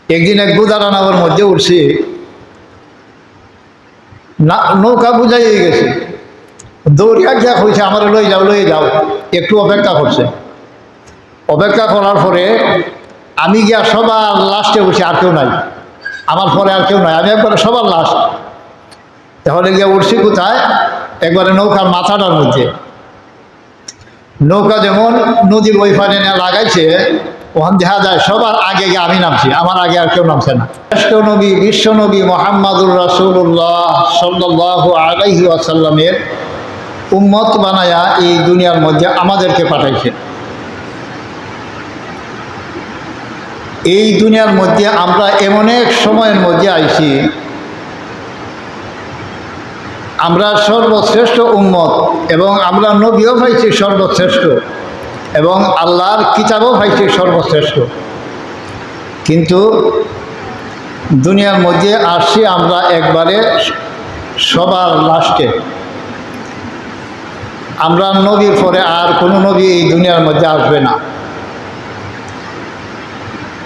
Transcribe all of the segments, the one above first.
একদিন এক গুদারা নগর মধ্যে উঠছি, নৌকা বুঝাই গেছে, দৌড়িয়া গিয়া হয়েছে আমার লই যাও। একটু অপেক্ষা করছে, অপেক্ষা করার পরে আমি গিয়া সবার লাস্টে বসে, আর কেউ নাই আমার পরে, আর কেউ নাই, আমি একবারে সবার লাস্ট। তাহলে গিয়া উঠছি কোথায়, একবারে নৌকার মাথাটার মধ্যে। নৌকা যেমন নদীর ওই পারে লাগাইছে, ওখান দেখা যায় সবার আগে গিয়ে আমি নামছি, আমার আগে আর কেউ নামছে না। শ্রেষ্ঠ নবী, বিশ্ব নবী মুহাম্মাদুর রাসূলুল্লাহ সাল্লাল্লাহু আলাইহি ওয়াসাল্লামের উম্মত বানায়া এই দুনিয়ার মধ্যে আমাদেরকে পাঠাইছে। এই দুনিয়ার মধ্যে আমরা এমন এক সময়ের মধ্যে আইছি, আমরা সর্বশ্রেষ্ঠ উম্মত, এবং আমরা নবীও পাইছি সর্বশ্রেষ্ঠ, এবং আল্লাহর কিতাবও পাইছি সর্বশ্রেষ্ঠ। কিন্তু দুনিয়ার মধ্যে আসছি আমরা একবারে সবার লাস্টে। আমরা নবীর পরে আর কোনো নবী এই দুনিয়ার মধ্যে আসবে না,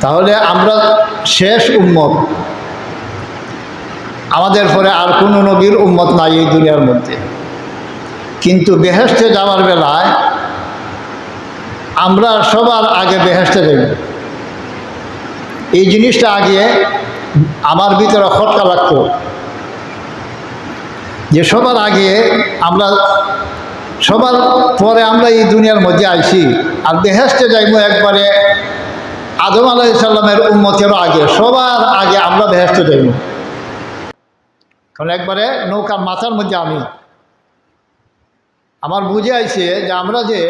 তাহলে আমরা শেষ উম্মত। আমাদের পরে আর কোনো নবীর উম্মত নাই এই দুনিয়ার মধ্যে। কিন্তু বেহেশতে যাওয়ার বেলায় আমরা সবার আগে বেহেশতে যাব। এই জিনিসটা আগে আমার ভিতরে খটকা লাগতো, যে সবার আগে আমরা, সবার পরে আমরা এই দুনিয়ার মধ্যে আইছি, আর বেহেশতে যাইব একবারে আদম আলাইহিস সালামের উম্মতেরও আগে, সবার আগে আমরা বেহেশতে যাইব। কারণ একবারে নৌকার মাথার মধ্যে আমি, আমার বুঝে আইছে যে আমরা যে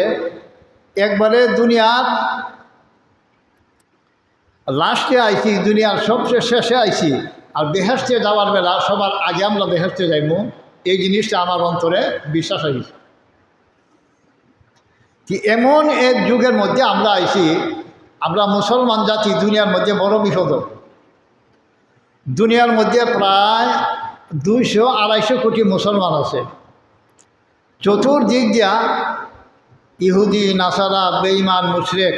একবারে দুনিয়ার লাস্টে আইছি, দুনিয়ার সবচেয়ে শেষে আইছি, আর বেহেশতে যাওয়ার বেলা সবার আগে আমরা বেহেশতে যাইব। এই জিনিসটা আমার অন্তরে বিশ্বাস হয়েছে কি এমন এক যুগের মধ্যে আমরা আইছি, আমরা মুসলমান জাতি দুনিয়ার মধ্যে বড় বিপদ। দুনিয়ার মধ্যে প্রায় 200-250 কোটি মুসলমান আছে। চতুর্দিক দিয়া ইহুদি, নাসারা, বেঈমান, মুশরিক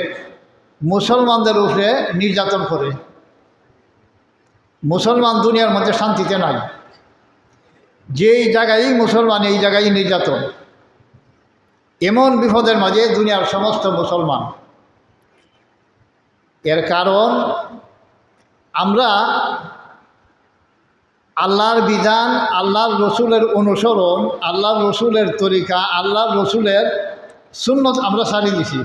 মুসলমানদের উপরে নির্যাতন করে। মুসলমান দুনিয়ার মধ্যে শান্তিতে নাই, যেই জায়গায় মুসলমান এই জায়গায় নির্যাতন। এমন বিপদের মাঝে দুনিয়ার সমস্ত মুসলমান। এর কারণ আমরা আল্লাহর বিধান, আল্লাহর রসুলের অনুসরণ, আল্লাহর রসুলের তরিকা, আল্লাহর রসুলের সুন্নত আমরা ছাড়িয়ে দিছি।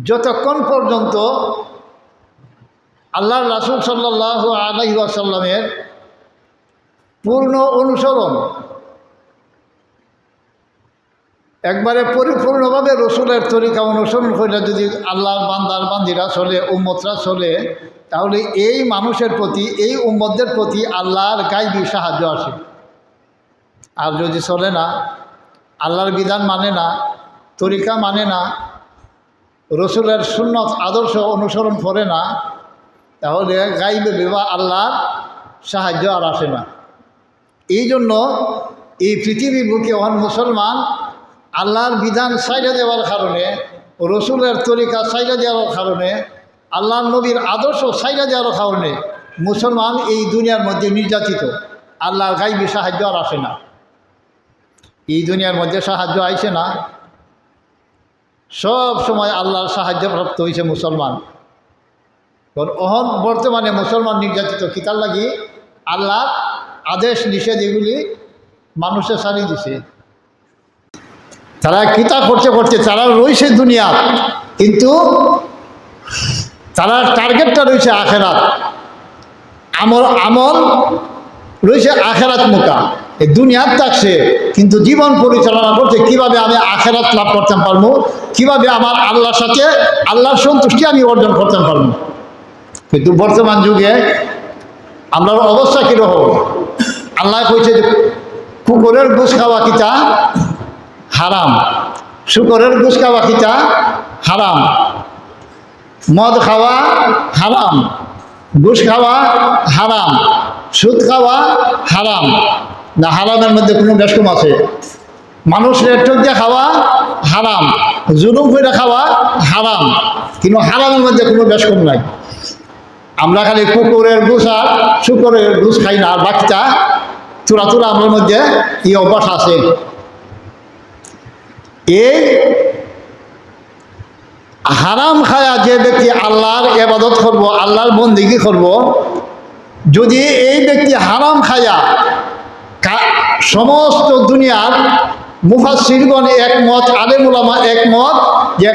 যতক্ষণ পর্যন্ত আল্লাহর রাসূল সাল্লাল্লাহু আলাইহি ওয়াসাল্লামের পূর্ণ অনুসরণ, একবারে পরিপূর্ণভাবে রসুলের তরিকা অনুসরণ করলে যদি আল্লাহর বান্দার বান্দিরা চলে, উম্মতরা চলে, তাহলে এই মানুষের প্রতি, এই উম্মতদের প্রতি আল্লাহর গায়বী সাহায্য আসে। আর যদি চলে না, আল্লাহর বিধান মানে না, তরিকা মানে না, রসুলের সুন্নত আদর্শ অনুসরণ করে না, তাহলে গায়বে বিবাহ আল্লাহর সাহায্য আর আসে না। এই জন্য এই পৃথিবীর বুকে অন মুসলমান আল্লাহর বিধান ছাইড়া দেওয়ার কারণে, রসুলের তরিকা ছাইড়া দেওয়ার কারণে, আল্লাহর নবীর আদর্শ ছাইড়া দেওয়ার কারণে মুসলমান এই দুনিয়ার মধ্যে নির্যাতিত। আল্লাহর গায়বী সাহায্য আর আসে না। এই দুনিয়ার মধ্যে সাহায্য আইছে না, সব সময় আল্লাহর সাহায্য প্রাপ্ত হয়েছে মুসলমান। অহন বর্তমানে মুসলমান নির্যাতিত কিতার লাগি আল্লাহর আদেশ নিষেধ এগুলি মানুষের ছাড়িয়ে দিছে। তারা কিতাব করতে করতে তারা রয়েছে দুনিয়া, কিন্তু তারা টার্গেটটা রয়েছে আখেরাত। আমল রয়েছে আখেরাত মুখা। এই দুনিয়ার থাকছে, কিন্তু জীবন পরিচালনা করতে কিভাবে আমি আখেরাত লাভ করতে পারবো, কিভাবে আমার আল্লাহর সাথে আল্লাহর সন্তুষ্টি আমি অর্জন করতে পারবো। কিন্তু বর্তমান যুগে আমরা অবস্থা কীরকম? আল্লাহ কইছে যে কুকুরের ঘুষ খাওয়া কিতা হারাম, শুকরের ঘুষ খাওয়া কিতা হারাম, মদ খাওয়া হারাম, ঘুষ খাওয়া হারাম, সুদ খাওয়া হারাম। না, হারামের মধ্যে কোনো বেশকম আছে? মানুষ রেটক দিয়ে খাওয়া হারাম, জুলুম করে খাওয়া হারাম, কিন্তু হারামের মধ্যে কোনো বেশকম নাই। আমরা খালি কুকুরের গুছ আর শুকরের গুছ খাই না, আর বাকিটা চূড়া চূড়া আমার মধ্যে এই অভ্যাস আছে। এই হারাম খায়া যে ব্যক্তি আল্লাহর ইবাদত করব, আল্লাহর বন্দেগী করব, যদি এই ব্যক্তি হারাম খায়া, সমস্ত দুনিয়ার মুফাসসিরগণ একমত, আলেম উলামা একমত যে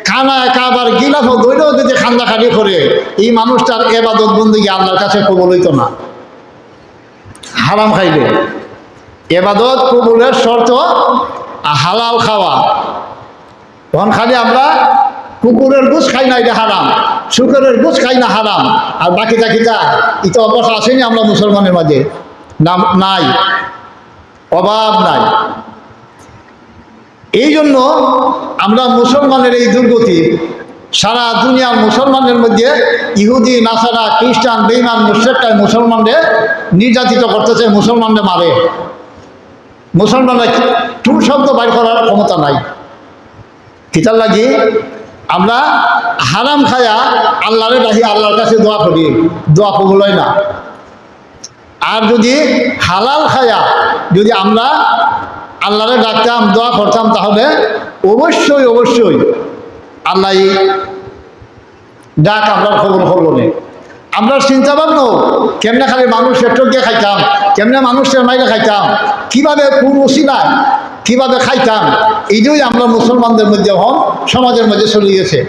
খানা কাবার গিলাফ দৈরেও যদি খান্দাখানি করে, এই মানুষটার ইবাদত বন্দেগী আল্লাহর কাছে কবুল হইত না। হারাম খাইলে ইবাদত কবুলের শর্ত হালাল খাওয়া। তখন খালি আমরা কুকুরের গুছ খাই না, এটা হারাম, শুকরের গুছ খাই না হারাম, আর বাকি টাকিটা এটা অবস্থা আসেনি আমরা মুসলমানের মাঝে, নাই, অভাব নাই। এই জন্য আমরা মুসলমানের এই দুর্গতি, সারা দুনিয়ার মুসলমানের মধ্যে ইহুদি, নাসারা, খ্রিস্টান, বেঈমান, মুশরিকরা মুসলমানদের নির্যাতিত করতেছে, মুসলমানদের মারে। মুসলমানরা টু শব্দ বাইর করার ক্ষমতা নাই। কিতার লাগি আমরা হারাম খায়া আল্লাহরে ডাকি, আল্লাহর কাছে দোয়া করি, দোয়া কবুল হয় না। আর যদি হালাল খায়া যদি আমরা আল্লাহরে ডাকতাম, দোয়া করতাম, তাহলে অবশ্যই অবশ্যই আল্লাহ ডাক আমরা কবুল করবো না। আমরা চিন্তা ভাবনো কেমনে খালি মানুষের ঠকিয়ে খাইতাম, কেমনে মানুষের মাইরে খাইতাম, কিভাবে কোন উসিলায় কিভাবে খাইতাম, এইটাই আমরা মুসলমানদের মধ্যে সমাজের মধ্যে চলে গেছে।